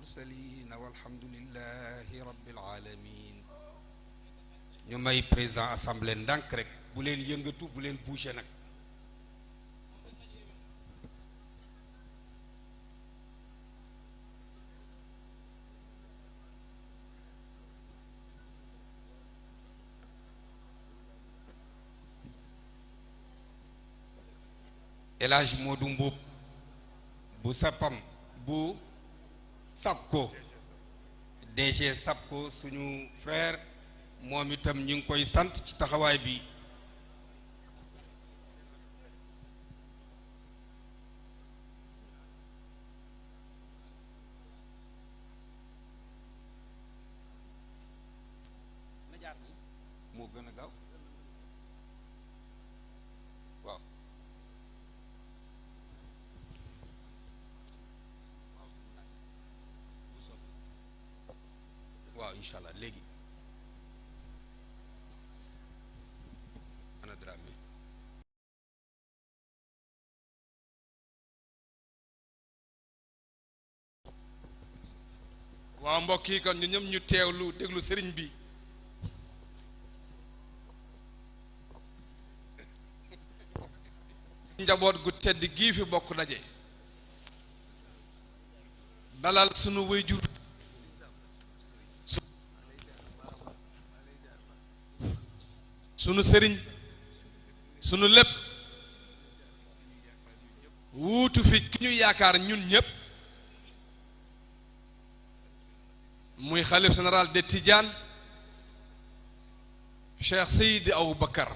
المرسلين والحمد لله رب العالمين. ñu may président assemblée ndànk rek bu leen yëngatu bu leen bouger nag. El Hadj Modou Mbuub bu sapam bu SAPCO DG SAPCO suñu frère moom itam ñu ngi koy sant ci taxawaay bi. moo gën a gaaw waaw. waaw incha allah léegi ana Dramé. waaw mbokk yi kon ñu ñëm ñu teewlu déglu sëriñ bi. njaboot gu tedd gii fi bokk daje dalal sunu waajur sunu sëriñ sunu lépp wuutu fi ki ñu yaakaar ñun ñépp muy xalif général de Tidiane Cheikh Seydi Aboubacar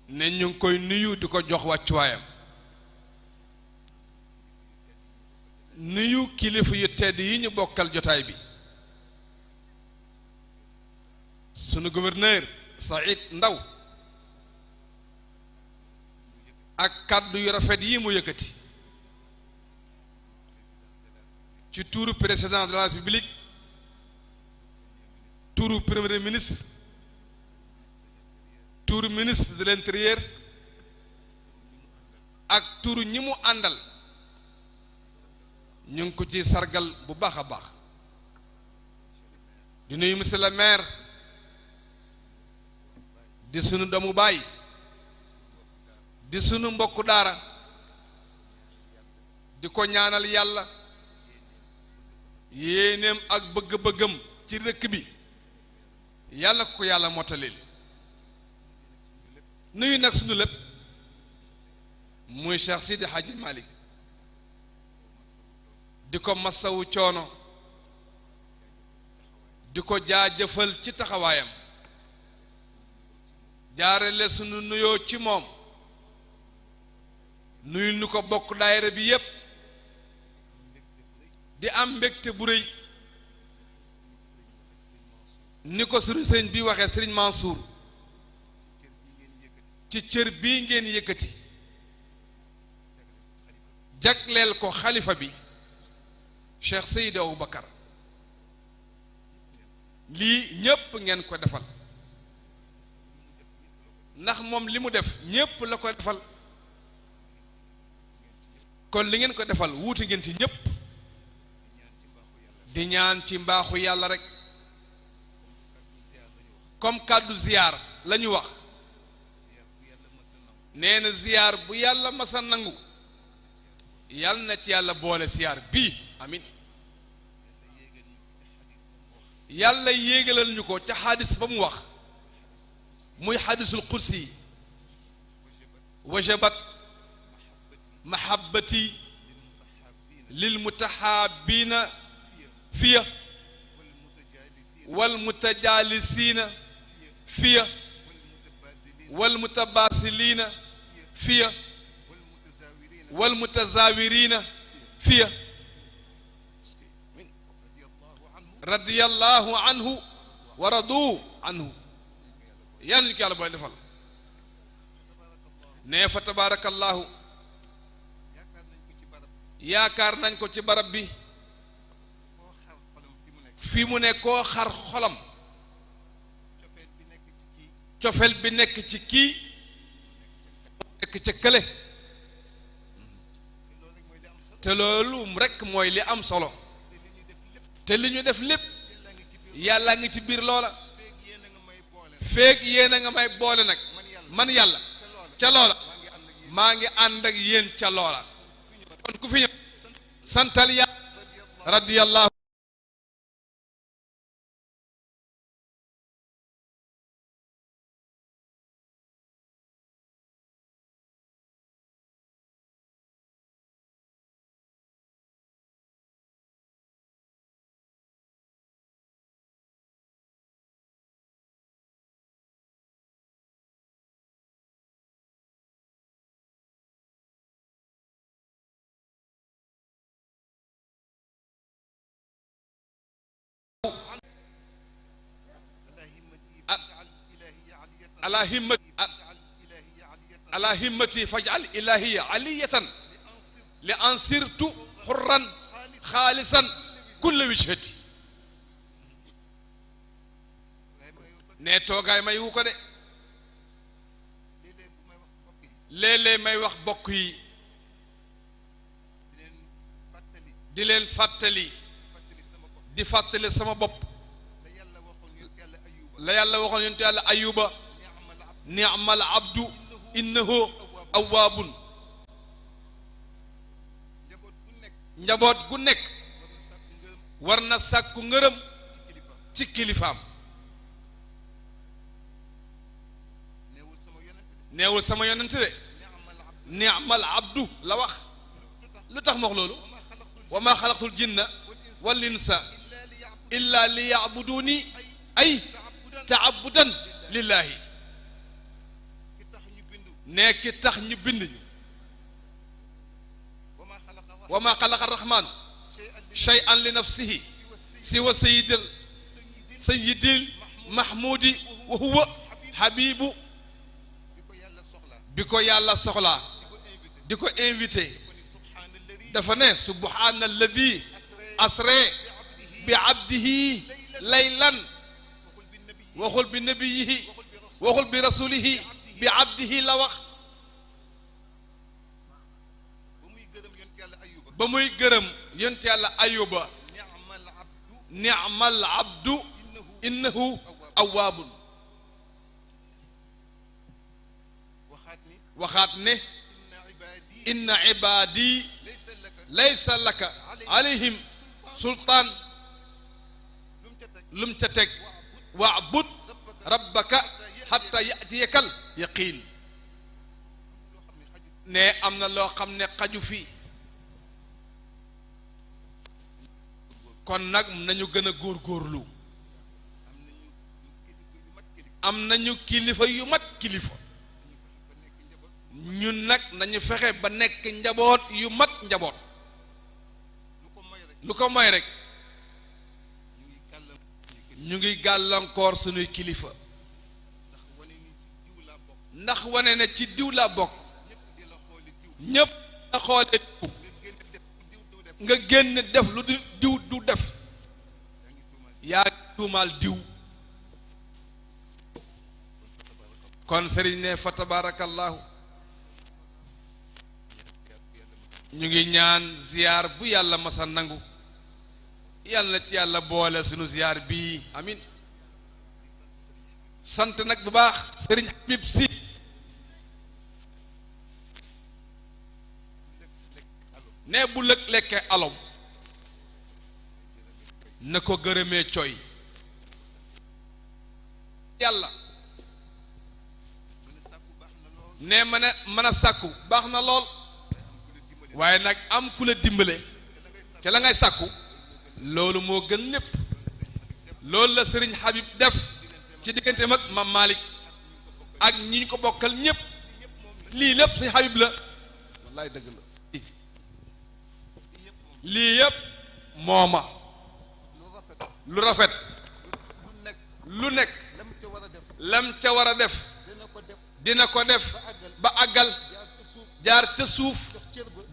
ne ñu ngi koy nuyu di ko jox wàccuwaayam nuyu kilifa yu tedd yi ñu bokkal jotaay bi sunu gouverneur Saïd Ndaw ak kàddu yu rafet yi mu yëkkati ci tuuru président de la République tuuru premier ministre tuuru ministre de l'intérieur ak tuuru ñi mu àndal ñu ngi ko ci sargal bu baax a baax di nuyu monsieur le maire di sunu doomu baay di sunu mbokku daara di ko ñaanal yàlla yéeneem ak bëgg-bëggam ci dëkk bi yàlla ko yàlla mottalil nuyu nag sunu lépp muy Cheikh Sidi Hadji Malick di ko masawu coono di ko jaajëfal ci taxawaayam jaarale sunu nuyoo ci moom nuyul nu ko bokk daayira bi yépp di am mbégte bu rëy ni ko sunu sëriñ bi waxee sëriñ Mansour ci cër bii ngeen yëkkati jagleel ko xalifa bi Cheikh Seydi Aboubacar lii ñépp ngeen ko defal ndax moom li mu def ñépp la ko defal kon li ngeen ko defal wuuti ngeen ci ñépp di ñaan ci mbaaxu yàlla rek comme kàddu ziyaar la ñu wax nee na ziyaar bu yàlla masa nangu yàlla na ci yàlla boole ziyaar bii amin yàlla yéegalal ñu ko ca xadis ba mu wax muy xadisul qudsi wajabat mahabbati lil mutahabina fiya wal mutajalisina fiya wal mutabasilina fiya wal mutazawirina fiya radiyallahu anhu wa radu anhu yàlla ñu ko yàlla booy defal nee fa tabarakallahu yaakaar nañ ko ci barab bi fi mu ne koo xar xolam cofeel bi nekk ci kii nekk ca kële te loolu rekk mooy li am solo te li ñu def lépp yàlla ngi ci biir loola feek yéen a nga may boole nag man yàlla ca loola maa ngi ànd ak yéen ca loola kon ku fi ñëw santal yàlla radiyallahu ala himmati faj'al ilahiya aliyatan li ansirtu hurran xaalisan kulla wijhati ne toogaay may wu ko de léeg-léeg may wax bokk yi di leen fàttali di fàttali sama bopp la yàlla waxoon yonent yàlla ayuba ni'mal abdu innahu awwaabun njaboot gu nekk war na sàkku ngërëm ci kilifaam neewul sama yonent de ni'mal abdu la wax lu tax ma wax loolu wa ma xalaqtul jinna wal insa illa li ya'buduni ay ta'abbudan lillahi nekki tax ñu bind ñu wa ma xalaqa arrahmanu shay'an li nafsihi siwa sayyidil mahmudi wa huwa habibu bi ko yàlla soxlaa di ko invité dafa ne subhaana alladi asra bi abdihi laylan waxul bi nabiyihi waxul bi rasulihi bi abdihi la wax ba muy gërëm yonent yàlla ayuba ni'mal abdu innahu awwaabun waxaat ne inna ibaadi laysa laka alayhim sultaan lum ca teg wa'bud rabbaka hatta ya'tiyakal yaqiin ne am na loo xam ne xaju fi kon nag nañu gën a góorgóorlu am nañu kilifa yu mat kilifa ñun nag nañu fexe ba nekk njaboot yu mat njaboot lu ko moy rek ñu ngi gàllankoor sunuy kilifa ndax wane ne ci diw laa bokk ñépp a xoole diw nga génn def lu diw du def yaa tuumaal diw kon sëriñ ne fa tabarakallahu ñu ngi ñaan ziyaar bu yàlla masa nangu yàlla na ci yàlla boole sunu ziyaar bii amin sant nag bu baax sëriñ Habib Sy ne bu lëg lekkee alom na ko gërëmee coy yàlla ne mën a sàkku baax na lool waaye nag am ku la dimbale ca la ngay sàkku loolu moo gën lépp loolu la sëriñ Habib def ci diggante mag Mam Malick ak ñi ñu ko bokkal ñépp lii lépp sëriñ Habib la wallaay dëgg la lii yépp mooma lu rafet lu nekk lam ca war a def dina ko def ba àggal jaar ca suuf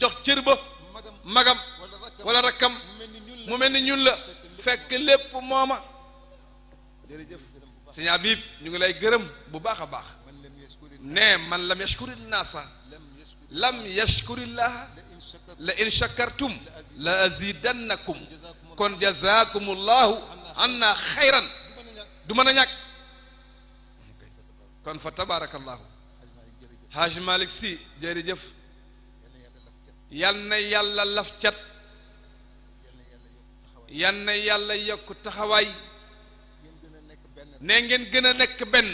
jox cër ba magam wala rakkam mu mel ni ñun la fekk lépp mooma jërëjëf sëñ Habib ñu ngi lay gërëm bu baax a baax ne man lam yashkuri naasa lam yashkurillaha la in shakartum la azidannakum kon jazakumullahu anna xayran du mën a ñàkk kon fa tabarakallahu Haj Malick Sy jërëjëf yal na yàlla laf cat yal na yàlla yokk taxawaay ne ngeen gën a nekk benn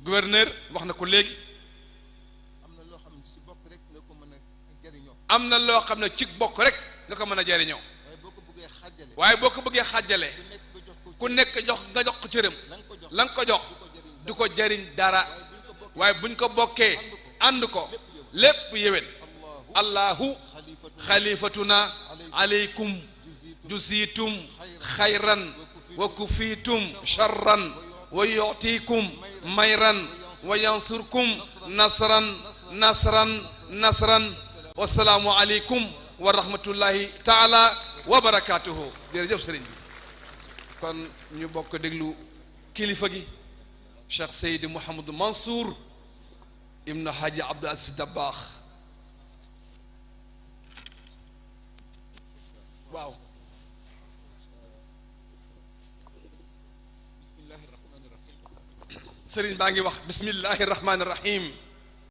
gouverneur wax na ko léegi am na loo xam ne ci bokk rek nga ko mën a jariñoo waaye boo ko bëggee xàjjale ku nekk jox nga jox ko cëram la nga ko jox du ko jariñ dara waaye buñ ko bokkee ànd ko lépp yéwén allahu xalifatuna aleykum jusiitum xayran wa kufiitum sharran wa yu'tikum mayran wa yansurkum nasran wassalaamu aleykum wa rahmatullahi taala wa barakaatuhu jërëjëf sëriñ bi kon ñu bokk déglu kilifa gi Cheikh Seydi Mouhamadou Mansour ibnu Haji Abdou Aziz Dabakh waaw sëriñ baa ngi wax bismillahi rahmaani rahim